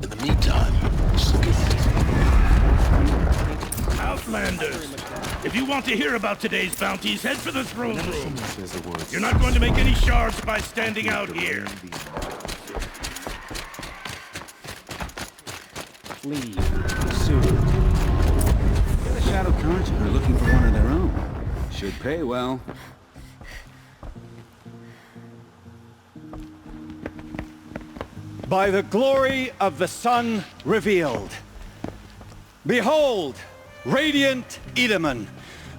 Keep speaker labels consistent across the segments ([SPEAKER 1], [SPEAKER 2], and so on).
[SPEAKER 1] In the meantime, suck it.
[SPEAKER 2] Outlanders! If you want to hear about today's bounties, head for the throne room. You're not going to make any shards by standing out here.
[SPEAKER 3] Flee, pursue. The Shadow Carja are looking for one of their own. Should pay well. By the glory of the sun revealed. Behold, radiant Edaman,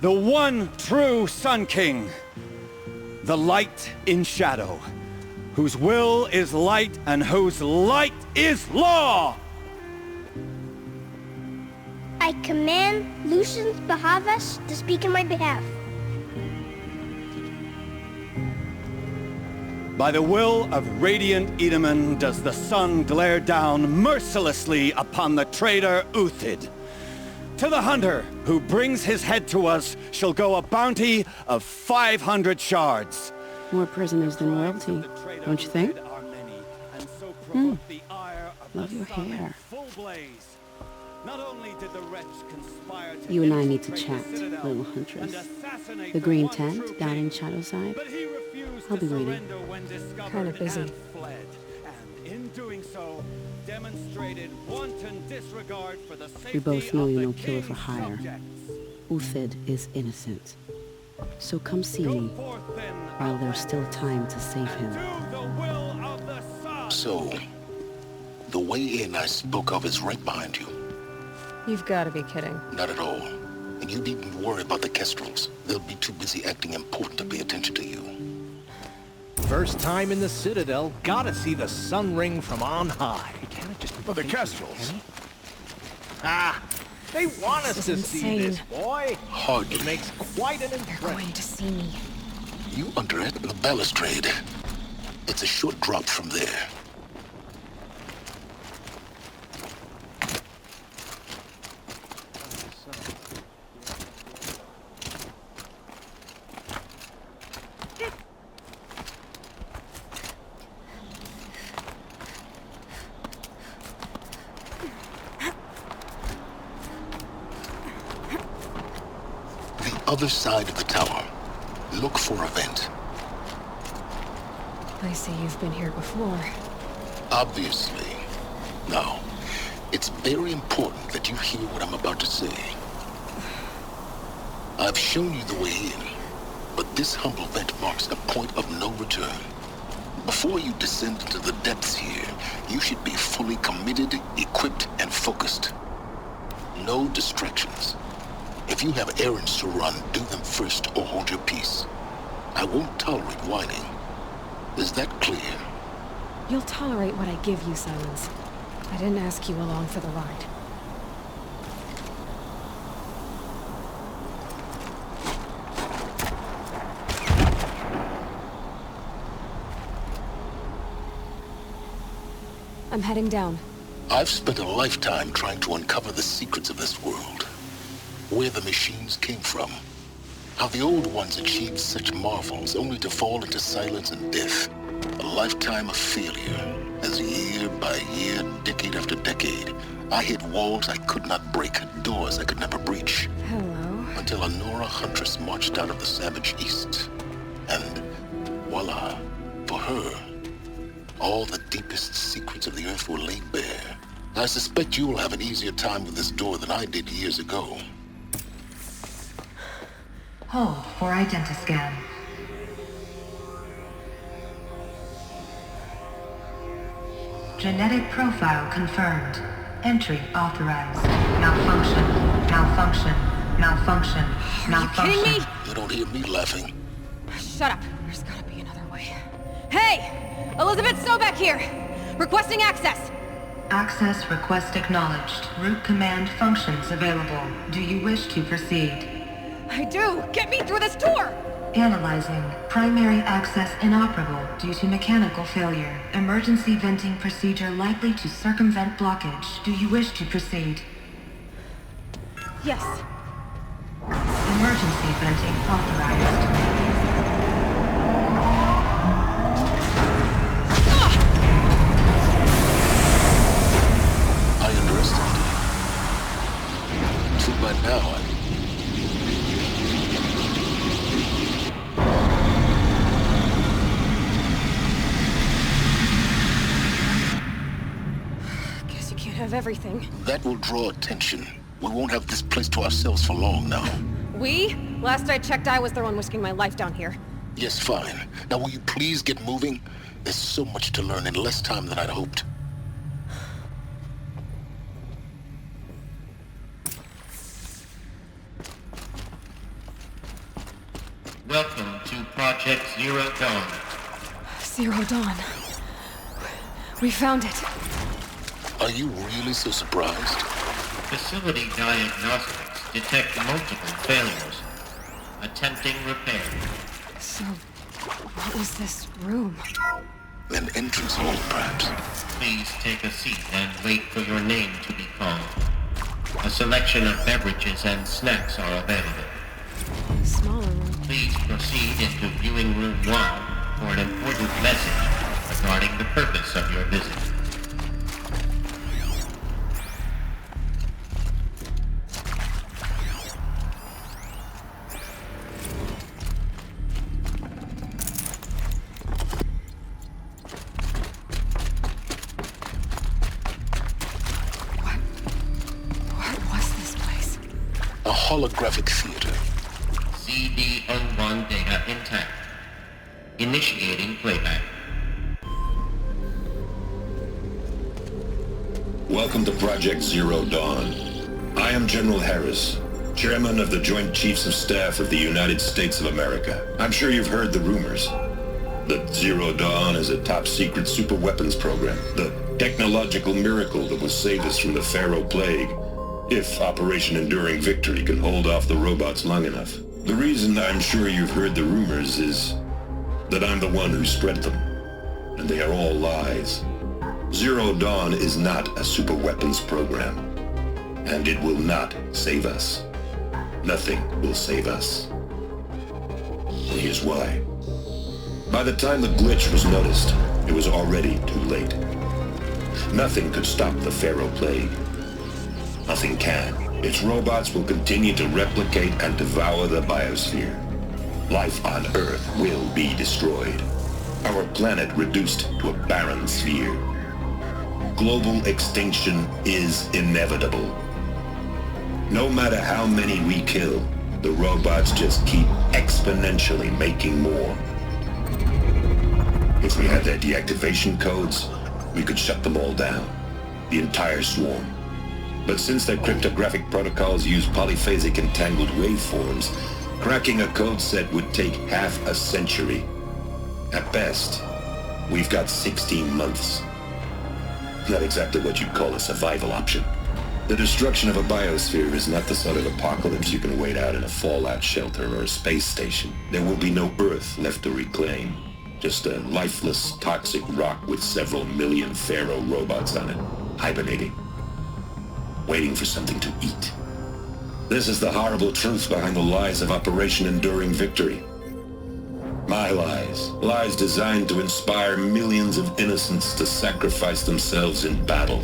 [SPEAKER 3] the one true Sun King. The light in shadow, whose will is light and whose light is law!
[SPEAKER 4] I command Lucius Bahavas to speak in my behalf.
[SPEAKER 3] By the will of radiant Edaman does the sun glare down mercilessly upon the traitor Uthid. To the hunter who brings his head to us shall go a bounty of 500 shards.
[SPEAKER 5] More prisoners than royalty, don't you think? Love your hair. You and I need to chat, little huntress. The green tent down in Shadowside. I'll be waiting.
[SPEAKER 6] Kinda busy.
[SPEAKER 5] We both know you're no killer for hire. Uthid is innocent. So come see me, while there's still time to save him.
[SPEAKER 1] So, the way in I spoke of is right behind you.
[SPEAKER 6] You've got to be kidding.
[SPEAKER 1] Not at all. And you needn't worry about the Kestrels. They'll be too busy acting important to pay attention to you.
[SPEAKER 7] First time in the Citadel, gotta see the sun ring from on high.
[SPEAKER 2] For the Kestrels.
[SPEAKER 7] Ah, they want us to see this, boy.
[SPEAKER 1] Hardly.
[SPEAKER 7] It makes quite an impression.
[SPEAKER 6] Going to see me.
[SPEAKER 1] You under it, the balustrade. It's a short drop from there. Other side of the tower. Look for a vent.
[SPEAKER 6] I see you've been here before.
[SPEAKER 1] Obviously. Now, it's very important that you hear what I'm about to say. I've shown you the way in, but this humble vent marks a point of no return. Before you descend into the depths here, you should be fully committed, equipped, and focused. No distractions. If you have errands to run, do them first or hold your peace. I won't tolerate whining. Is that clear?
[SPEAKER 6] You'll tolerate what I give you, Silence. I didn't ask you along for the ride. I'm heading down.
[SPEAKER 1] I've spent a lifetime trying to uncover the secrets of this world. Where the machines came from. How the old ones achieved such marvels only to fall into silence and death. A lifetime of failure, as year by year, decade after decade, I hit walls I could not break, doors I could never breach.
[SPEAKER 6] Hello.
[SPEAKER 1] Until a Nora huntress marched out of the savage east. And voila, for her, all the deepest secrets of the earth were laid bare. I suspect you will have an easier time with this door than I did years ago.
[SPEAKER 8] Hold for identiscan. Genetic profile confirmed. Entry authorized. Malfunction. Malfunction. Malfunction. Malfunction.
[SPEAKER 6] Are you kidding me?
[SPEAKER 1] You don't hear me laughing.
[SPEAKER 6] Shut up. There's gotta be another way. Hey! Elizabeth Sobek here! Requesting access!
[SPEAKER 8] Access request acknowledged. Root command functions available. Do you wish to proceed?
[SPEAKER 6] I do! Get me through this door!
[SPEAKER 8] Analyzing. Primary access inoperable due to mechanical failure. Emergency venting procedure likely to circumvent blockage. Do you wish to proceed?
[SPEAKER 6] Yes.
[SPEAKER 8] Emergency venting authorized.
[SPEAKER 6] of everything.
[SPEAKER 1] That will draw attention. We won't have this place to ourselves for long now.
[SPEAKER 6] We? Last I checked, I was the one risking my life down here.
[SPEAKER 1] Yes, fine. Now will you please get moving? There's so much to learn in less time than I'd hoped.
[SPEAKER 9] Welcome to Project Zero Dawn.
[SPEAKER 6] Zero Dawn. We found it.
[SPEAKER 1] Are you really so surprised?
[SPEAKER 9] Facility diagnostics detect multiple failures. Attempting repair.
[SPEAKER 6] So, what was this room?
[SPEAKER 1] An entrance hall, perhaps.
[SPEAKER 9] Please take a seat and wait for your name to be called. A selection of beverages and snacks are available.
[SPEAKER 6] A smaller room.
[SPEAKER 9] Please proceed into viewing room 1 for an important message regarding the purpose of your visit.
[SPEAKER 6] What was this place?
[SPEAKER 1] A holographic theater.
[SPEAKER 9] CD01 data intact. Initiating playback.
[SPEAKER 1] Welcome to Project Zero Dawn. I am General Harris, Chairman of the Joint Chiefs of Staff of the United States of America. I'm sure you've heard the rumors that Zero Dawn is a top-secret superweapons program, the technological miracle that will save us from the Pharaoh Plague, if Operation Enduring Victory can hold off the robots long enough. The reason I'm sure you've heard the rumors is that I'm the one who spread them, and they are all lies. Zero Dawn is not a superweapons program, and it will not save us. Nothing will save us. And here's why. By the time the glitch was noticed, it was already too late. Nothing could stop the Pharaoh Plague. Nothing can. Its robots will continue to replicate and devour the biosphere. Life on Earth will be destroyed. Our planet reduced to a barren sphere. Global extinction is inevitable. No matter how many we kill, the robots just keep exponentially making more. If we had their deactivation codes, we could shut them all down. The entire swarm. But since their cryptographic protocols use polyphasic entangled waveforms, cracking a code set would take half a century. At best, we've got 16 months. Not exactly what you'd call a survival option. The destruction of a biosphere is not the sort of apocalypse you can wait out in a fallout shelter or a space station. There will be no Earth left to reclaim. Just a lifeless, toxic rock with several million Pharaoh robots on it, hibernating, waiting for something to eat. This is the horrible truth behind the lies of Operation Enduring Victory. My lies. Lies designed to inspire millions of innocents to sacrifice themselves in battle.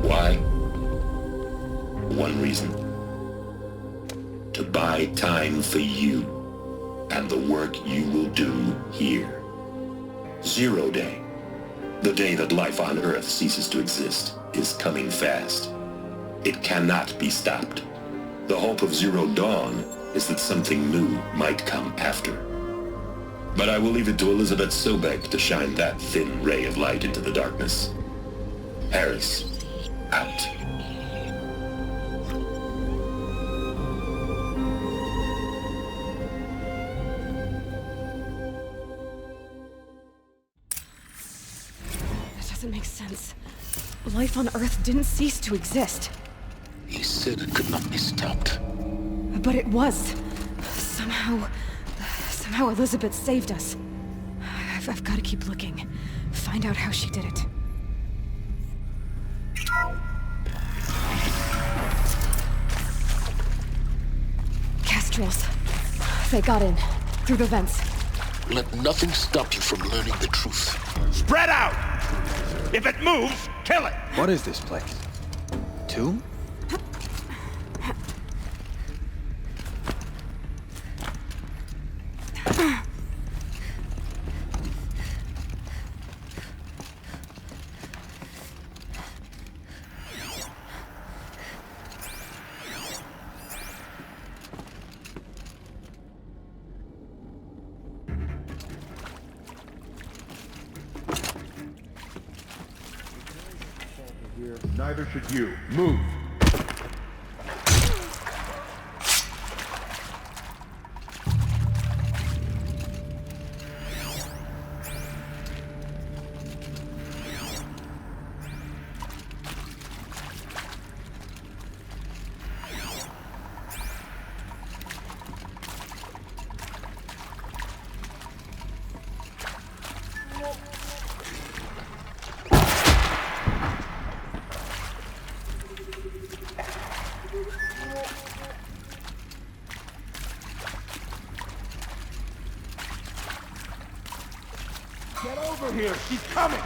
[SPEAKER 1] Why? One reason. To buy time for you and the work you will do here. Zero Day, the day that life on Earth ceases to exist, is coming fast. It cannot be stopped. The hope of Zero Dawn is that something new might come after. But I will leave it to Elizabeth Sobek to shine that thin ray of light into the darkness. Harris, out.
[SPEAKER 6] That doesn't make sense. Life on Earth didn't cease to exist.
[SPEAKER 1] He said it could not be stopped.
[SPEAKER 6] But it was. Somehow Elizabeth saved us. I've got to keep looking. Find out how she did it. Kestrels. They got in. Through the vents.
[SPEAKER 1] Let nothing stop you from learning the truth.
[SPEAKER 2] Spread out! If it moves, kill it!
[SPEAKER 3] What is this place? Tomb?
[SPEAKER 10] here. Neither should you. Move.
[SPEAKER 2] Get over here! She's coming!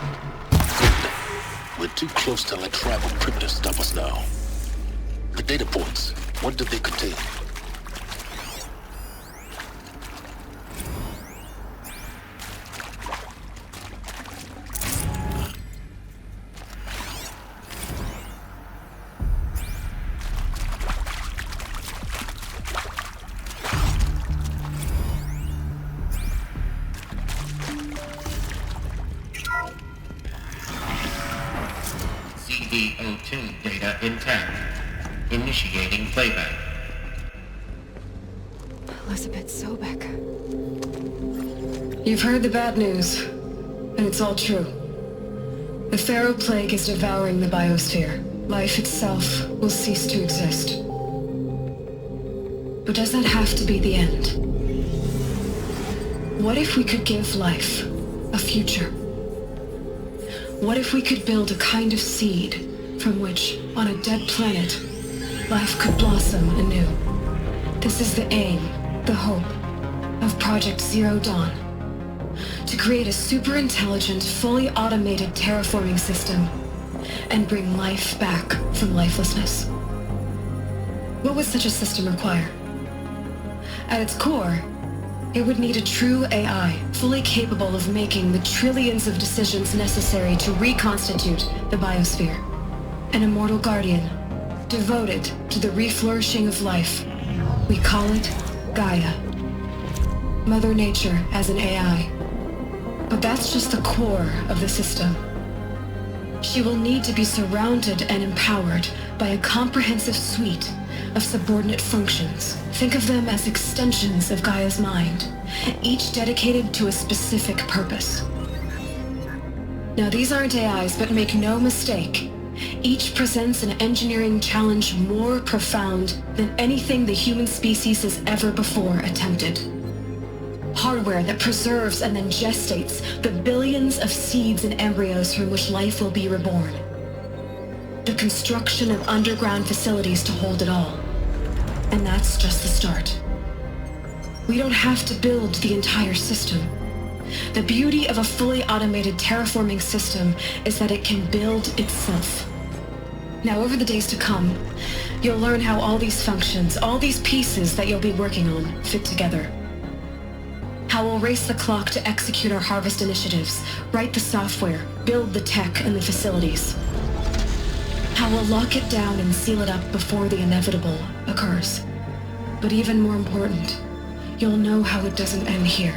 [SPEAKER 1] We're too close to let tribal primitives stop us now. The data points, what did they contain?
[SPEAKER 9] CD02 data intact. Initiating playback.
[SPEAKER 6] Elizabeth Sobek. You've heard the bad news, and it's all true. The Pharaoh Plague is devouring the biosphere. Life itself will cease to exist. But does that have to be the end? What if we could give life a future? What if we could build a kind of seed from which, on a dead planet, life could blossom anew? This is the aim, the hope, of Project Zero Dawn. To create a super-intelligent, fully automated terraforming system and bring life back from lifelessness. What would such a system require? At its core, it would need a true AI, fully capable of making the trillions of decisions necessary to reconstitute the biosphere. An immortal guardian, devoted to the reflourishing of life. We call it Gaia. Mother Nature as an AI. But that's just the core of the system. She will need to be surrounded and empowered by a comprehensive suite of subordinate functions. Think of them as extensions of Gaia's mind, each dedicated to a specific purpose. Now these aren't AIs, but make no mistake, each presents an engineering challenge more profound than anything the human species has ever before attempted. Hardware that preserves and then gestates the billions of seeds and embryos from which life will be reborn. The construction of underground facilities to hold it all. And that's just the start. We don't have to build the entire system. The beauty of a fully automated terraforming system is that it can build itself. Now, over the days to come, you'll learn how all these functions, all these pieces that you'll be working on, fit together. How we'll race the clock to execute our harvest initiatives, write the software, build the tech and the facilities. How we'll lock it down and seal it up before the inevitable occurs. But even more important, you'll know how it doesn't end here.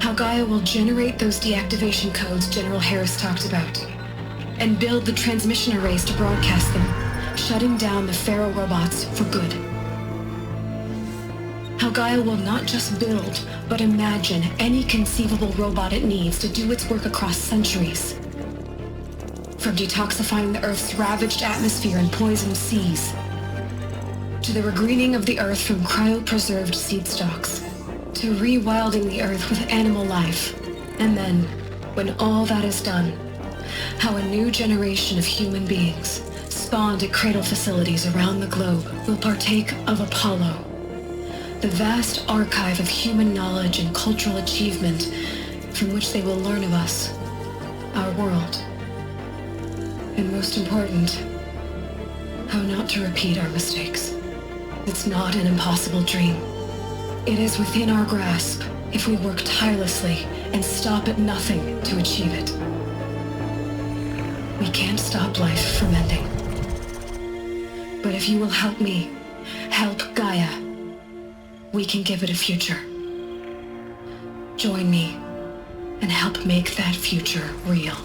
[SPEAKER 6] How Gaia will generate those deactivation codes General Harris talked about, and build the transmission arrays to broadcast them, shutting down the Pharaoh robots for good. How Gaia will not just build, but imagine any conceivable robot it needs to do its work across centuries. From detoxifying the Earth's ravaged atmosphere and poisoned seas, to the regreening of the Earth from cryopreserved seed stalks, to rewilding the Earth with animal life. And then, when all that is done, how a new generation of human beings, spawned at cradle facilities around the globe, will partake of Apollo, the vast archive of human knowledge and cultural achievement from which they will learn of us, our world. And most important, how not to repeat our mistakes. It's not an impossible dream. It is within our grasp if we work tirelessly and stop at nothing to achieve it. We can't stop life from ending. But if you will help me, help Gaia, we can give it a future. Join me and help make that future real.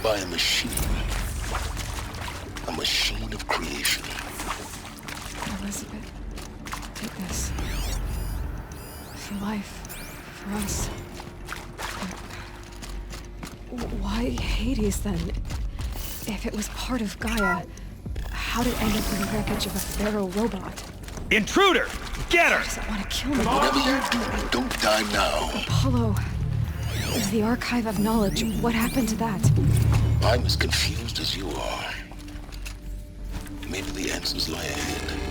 [SPEAKER 1] by a machine. A machine of creation.
[SPEAKER 6] Elizabeth did this. For life. For us. Why Hades, then? If it was part of Gaia, how did it end up in the wreckage of a Pharaoh robot?
[SPEAKER 3] Intruder! Get her!
[SPEAKER 6] Does it want to kill me?
[SPEAKER 1] Whatever you do, don't die now.
[SPEAKER 6] Apollo. The Archive of Knowledge. What happened to that?
[SPEAKER 1] I'm as confused as you are. Maybe the answers lie ahead.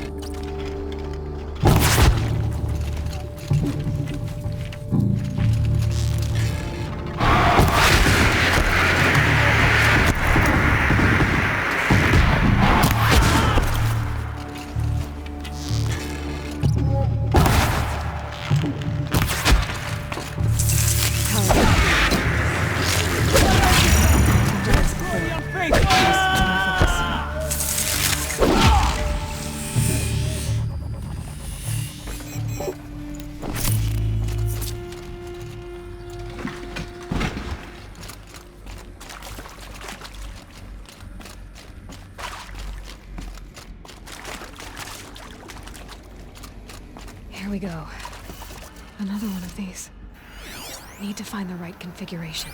[SPEAKER 6] Here we go. Another one of these. Need to find the right configuration.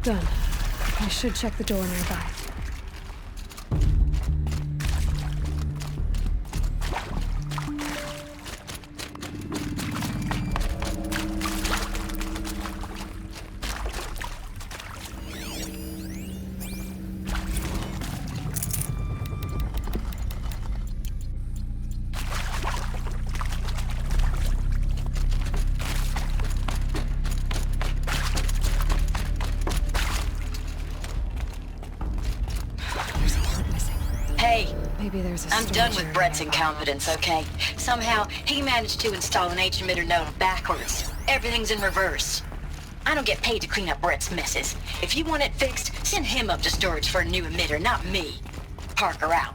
[SPEAKER 6] Done. I should check the door nearby.
[SPEAKER 11] I'm done with Brett's incompetence, okay? Somehow, he managed to install an H-emitter node backwards. Everything's in reverse. I don't get paid to clean up Brett's messes. If you want it fixed, send him up to storage for a new emitter, not me. Parker out.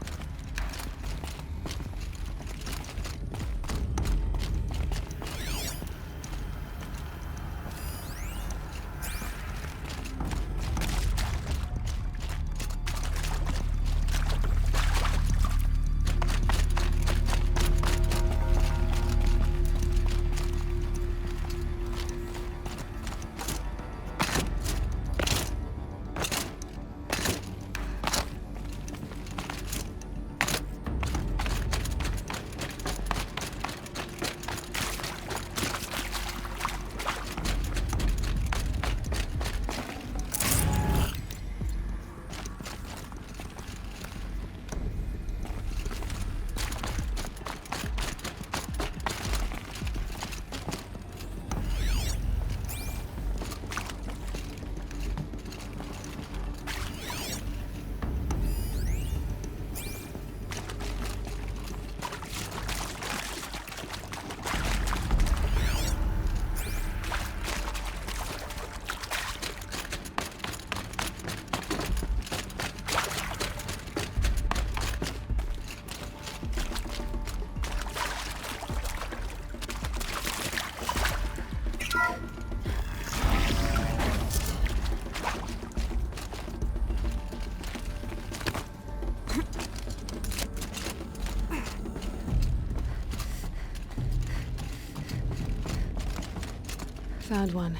[SPEAKER 6] Found one.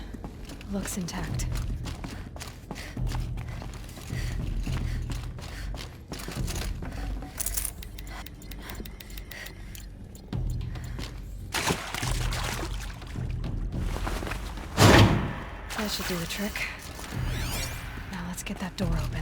[SPEAKER 6] Looks intact. That should do the trick. Now let's get that door open.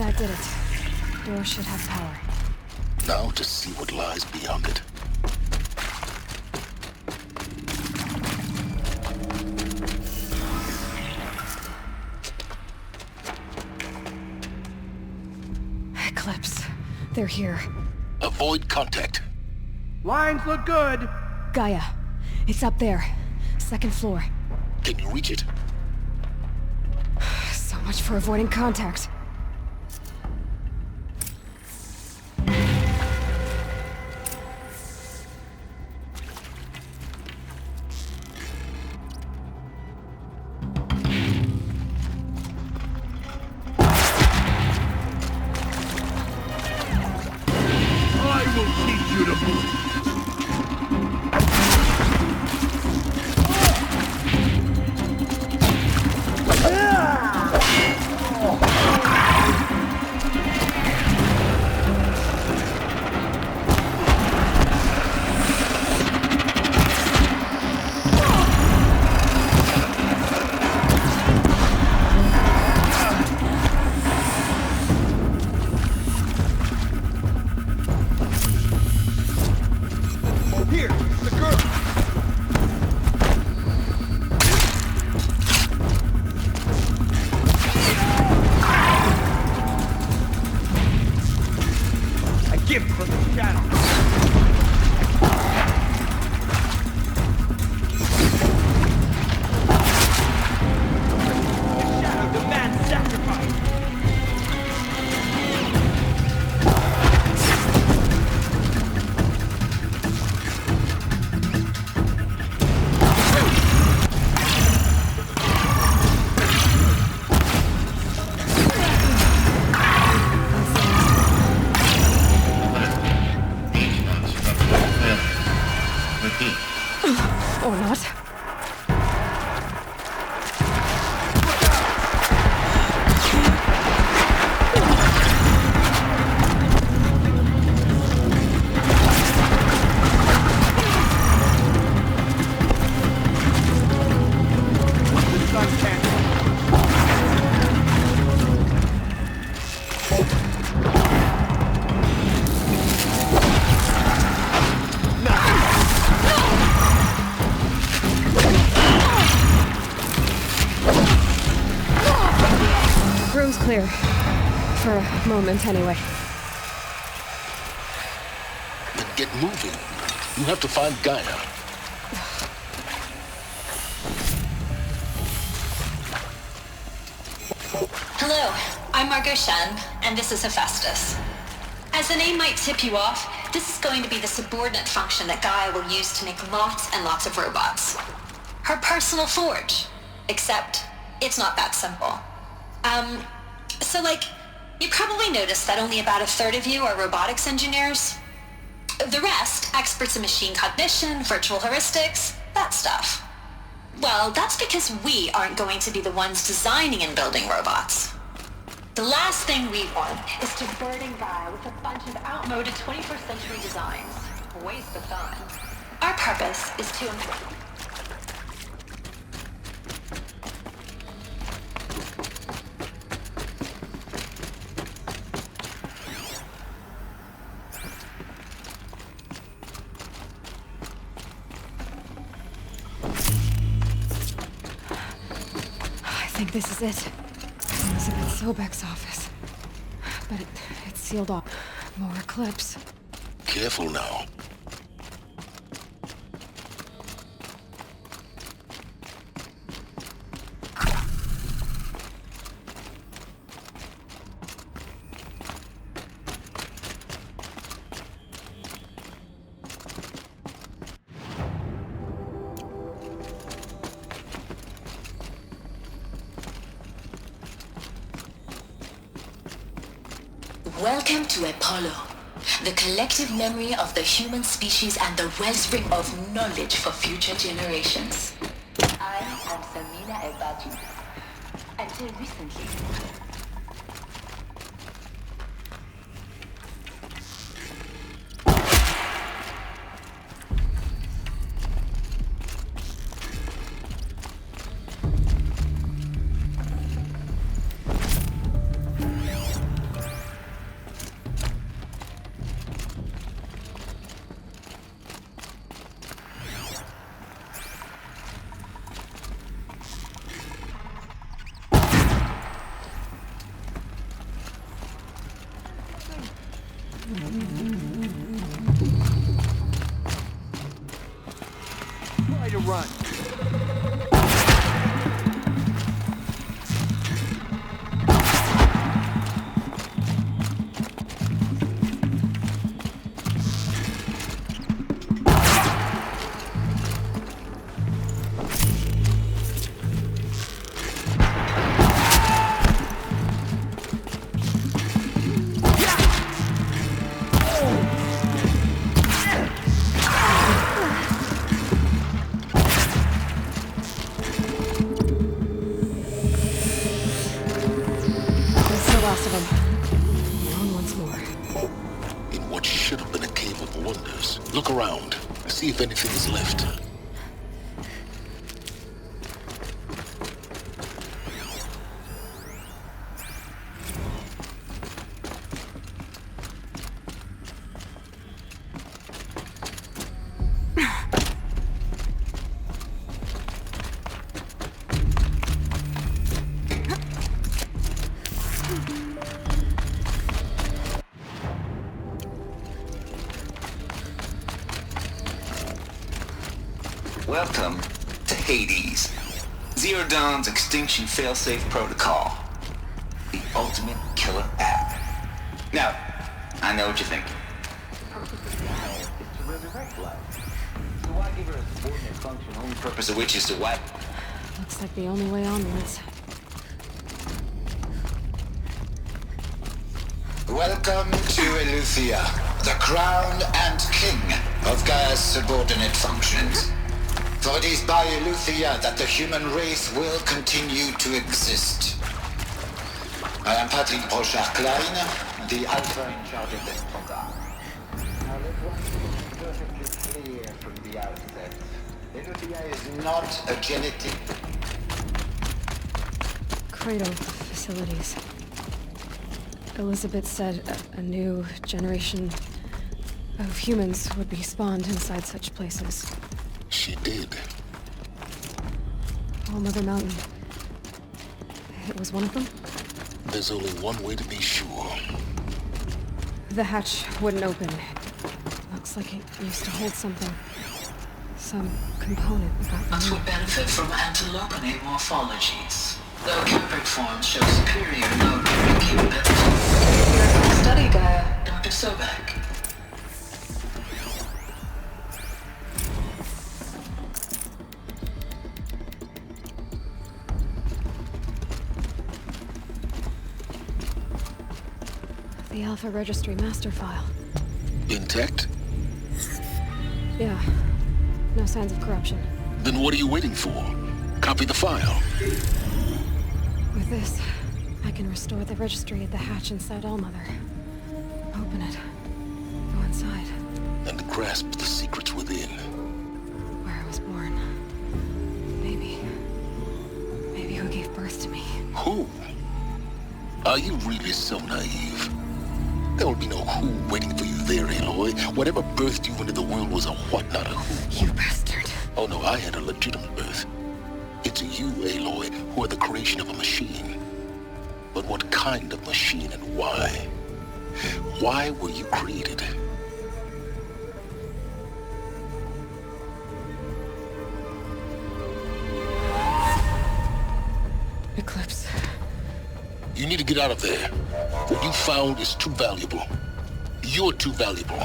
[SPEAKER 12] That did it. Door should have power.
[SPEAKER 1] Now to see what lies beyond it.
[SPEAKER 12] Eclipse. They're here.
[SPEAKER 1] Avoid contact.
[SPEAKER 10] Lines look good.
[SPEAKER 12] Gaia. It's up there. Second floor.
[SPEAKER 1] Can you reach it?
[SPEAKER 12] So much for avoiding contact.
[SPEAKER 2] I will teach you to move.
[SPEAKER 12] Or not. Room's clear. For a moment, anyway.
[SPEAKER 1] Then get moving. You have to find Gaia.
[SPEAKER 11] Hello, I'm Margot Shen, and this is Hephaestus. As the name might tip you off, this is going to be the subordinate function that Gaia will use to make lots and lots of robots. Her personal forge. Except, it's not that simple. So you probably noticed that only about a third of you are robotics engineers. The rest, experts in machine cognition, virtual heuristics, that stuff. Well, that's because we aren't going to be the ones designing and building robots. The last thing we want is to burden Gaia with a bunch of outmoded 21st century designs. A waste of time. Our purpose is to improve.
[SPEAKER 12] I think this is it. Elizabeth Sobek's office. But it's sealed off. More Eclipse.
[SPEAKER 1] Careful now.
[SPEAKER 11] Welcome to Apollo, the collective memory of the human species and the wellspring of knowledge for future generations. I am Samina Ebadu. Until recently.
[SPEAKER 7] Try to run.
[SPEAKER 1] Look around. See if anything is left.
[SPEAKER 13] Welcome to Hades. Zero Dawn's Extinction Failsafe Protocol. The ultimate killer app. Now, I know what you're thinking. It's to resurrect life. So why give her a subordinate function, only purpose of which is to wipe?
[SPEAKER 12] Looks like the only way onwards.
[SPEAKER 13] Welcome to Eleuthia, the crown and king of Gaia's subordinate functions. For it is by Eleuthia that the human race will continue to exist. I am Patrick Brochard-Klein, the Alpha in charge of this program. Now let one thing be perfectly clear from the outset. Eleuthia is not a genetic...
[SPEAKER 12] Cradle facilities. Elizabeth said a new generation of humans would be spawned inside such places.
[SPEAKER 1] She did.
[SPEAKER 12] All Mother Mountain. It was one of them?
[SPEAKER 1] There's only one way to be sure.
[SPEAKER 12] The hatch wouldn't open. Looks like it used to hold something. Some component about
[SPEAKER 14] Us would benefit from antilopinate morphologies. Though Capric forms show superior node-building capability. Study Gaia, Dr. Sobek.
[SPEAKER 12] The Alpha Registry master file.
[SPEAKER 1] Intact?
[SPEAKER 12] Yeah. No signs of corruption.
[SPEAKER 1] Then what are you waiting for? Copy the file.
[SPEAKER 12] With this, I can restore the registry at the hatch inside Allmother. Open it. Go inside.
[SPEAKER 1] And grasp the secrets within.
[SPEAKER 12] Where I was born. Maybe who gave birth to me.
[SPEAKER 1] Who? Are you really so naive? There will be no who waiting for you there, Aloy. Whatever birthed you into the world was a what, not a who.
[SPEAKER 12] You bastard.
[SPEAKER 1] Oh no, I had a legitimate birth. It's you, Aloy, who are the creation of a machine. But what kind of machine and why? Why were you created?
[SPEAKER 12] Eclipse.
[SPEAKER 1] You need to get out of there. What you found is too valuable. You're too valuable.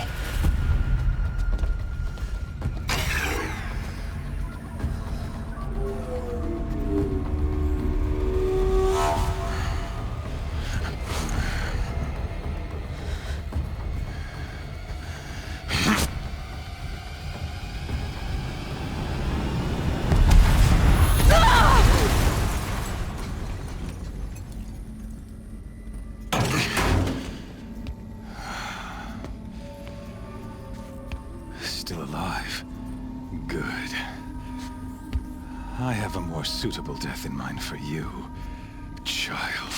[SPEAKER 3] Still alive. Good. I have a more suitable death in mind for you, child.